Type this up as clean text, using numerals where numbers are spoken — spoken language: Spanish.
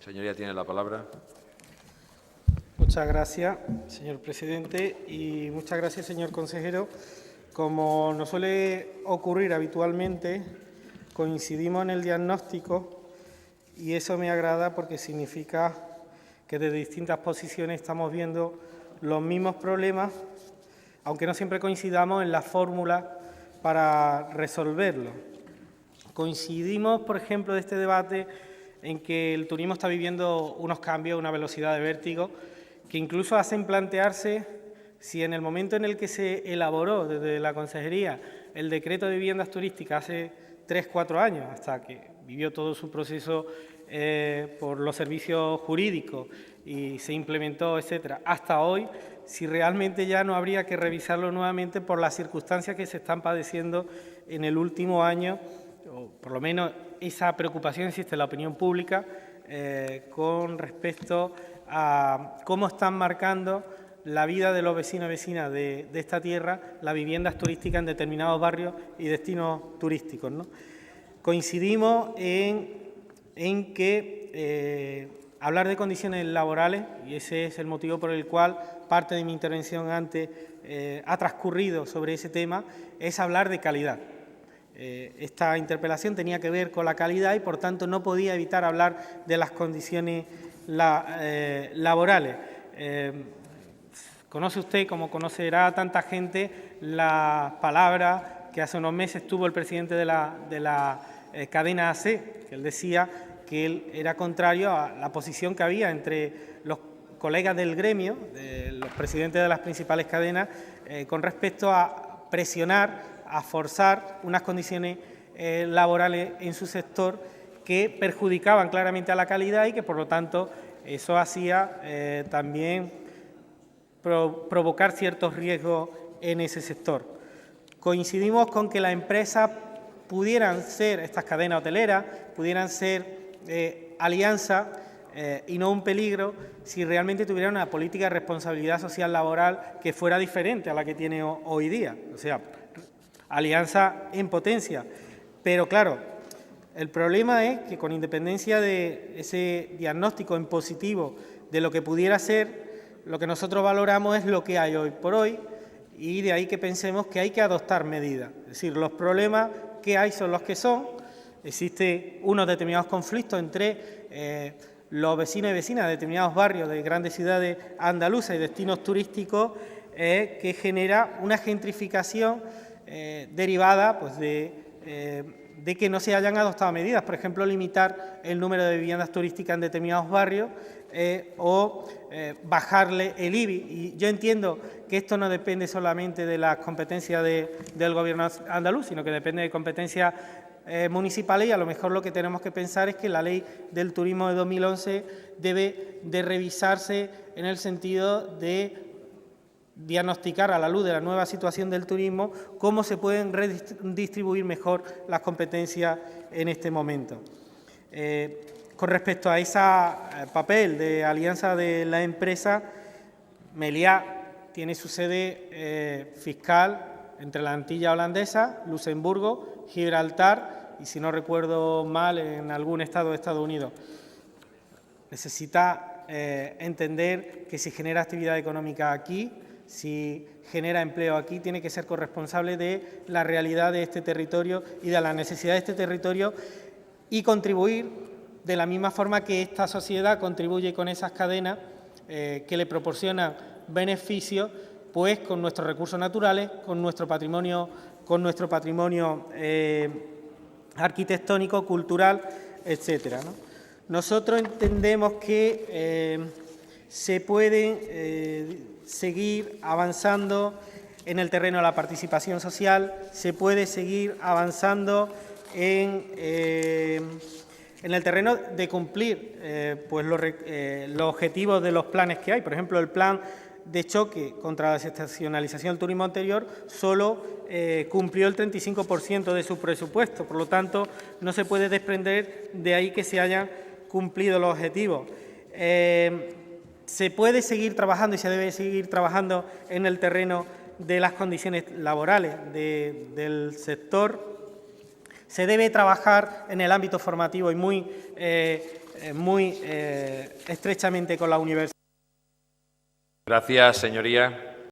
Señoría, tiene la palabra. Muchas gracias, señor presidente, y muchas gracias, señor consejero. Como nos suele ocurrir habitualmente, coincidimos en el diagnóstico y eso me agrada porque significa que desde distintas posiciones estamos viendo los mismos problemas, aunque no siempre coincidamos en la fórmula para resolverlo. Coincidimos, por ejemplo, de este debate en que el turismo está viviendo unos cambios a una velocidad de vértigo que incluso hacen plantearse si en el momento en el que se elaboró desde la Consejería el decreto de viviendas turísticas hace 3-4 años, hasta que vivió todo su proceso por los servicios jurídicos y se implementó, etcétera, hasta hoy, si realmente ya no habría que revisarlo nuevamente por las circunstancias que se están padeciendo en el último año, o por lo menos esa preocupación existe en la opinión pública con respecto a cómo están marcando la vida de los vecinos y vecinas de esta tierra, las viviendas turísticas en determinados barrios y destinos turísticos, ¿no? Coincidimos en que hablar de condiciones laborales, y ese es el motivo por el cual parte de mi intervención antes ha transcurrido sobre ese tema, es hablar de calidad. Esta interpelación tenía que ver con la calidad y, por tanto, no podía evitar hablar de las condiciones laborales. Conoce usted, como conocerá tanta gente, la palabra que hace unos meses tuvo el presidente de la cadena AC, que él decía que él era contrario a la posición que había entre los colegas del gremio, los presidentes de las principales cadenas, con respecto a presionar, a forzar unas condiciones laborales en su sector que perjudicaban claramente a la calidad y que, por lo tanto, eso hacía también provocar ciertos riesgos en ese sector. Coincidimos con que las empresas pudieran ser, estas cadenas hoteleras, pudieran ser alianzas y no un peligro si realmente tuvieran una política de responsabilidad social laboral que fuera diferente a la que tiene hoy día. O sea, alianza en potencia. Pero claro, el problema es que con independencia de ese diagnóstico en positivo de lo que pudiera ser, lo que nosotros valoramos es lo que hay hoy por hoy y de ahí que pensemos que hay que adoptar medidas. Es decir, los problemas que hay son los que son. Existen unos determinados conflictos entre los vecinos y vecinas de determinados barrios de grandes ciudades andaluzas y destinos turísticos que genera una gentrificación derivada pues, de que no se hayan adoptado medidas, por ejemplo, limitar el número de viviendas turísticas en determinados barrios o bajarle el IBI. Y yo entiendo que esto no depende solamente de las competencias del Gobierno andaluz, sino que depende de competencias municipales y a lo mejor lo que tenemos que pensar es que la Ley del Turismo de 2011 debe de revisarse en el sentido de diagnosticar a la luz de la nueva situación del turismo cómo se pueden redistribuir mejor las competencias en este momento. Con respecto a ese papel de alianza de la empresa, Meliá tiene su sede fiscal entre la Antilla holandesa, Luxemburgo, Gibraltar y, si no recuerdo mal, en algún estado de Estados Unidos. Necesita entender que si genera actividad económica aquí, si genera empleo aquí, tiene que ser corresponsable de la realidad de este territorio y de la necesidad de este territorio y contribuir de la misma forma que esta sociedad contribuye con esas cadenas que le proporcionan beneficios, pues con nuestros recursos naturales, con nuestro patrimonio arquitectónico, cultural, etcétera, ¿no? Nosotros entendemos que se puede seguir avanzando en el terreno de la participación social, se puede seguir avanzando en el terreno de cumplir pues los objetivos de los planes que hay. Por ejemplo, el plan de choque contra la desestacionalización del turismo anterior solo cumplió el 35% de su presupuesto. Por lo tanto, no se puede desprender de ahí que se hayan cumplido los objetivos. Se puede seguir trabajando y se debe seguir trabajando en el terreno de las condiciones laborales del sector. Se debe trabajar en el ámbito formativo y muy muy estrechamente con la universidad. Gracias, señoría.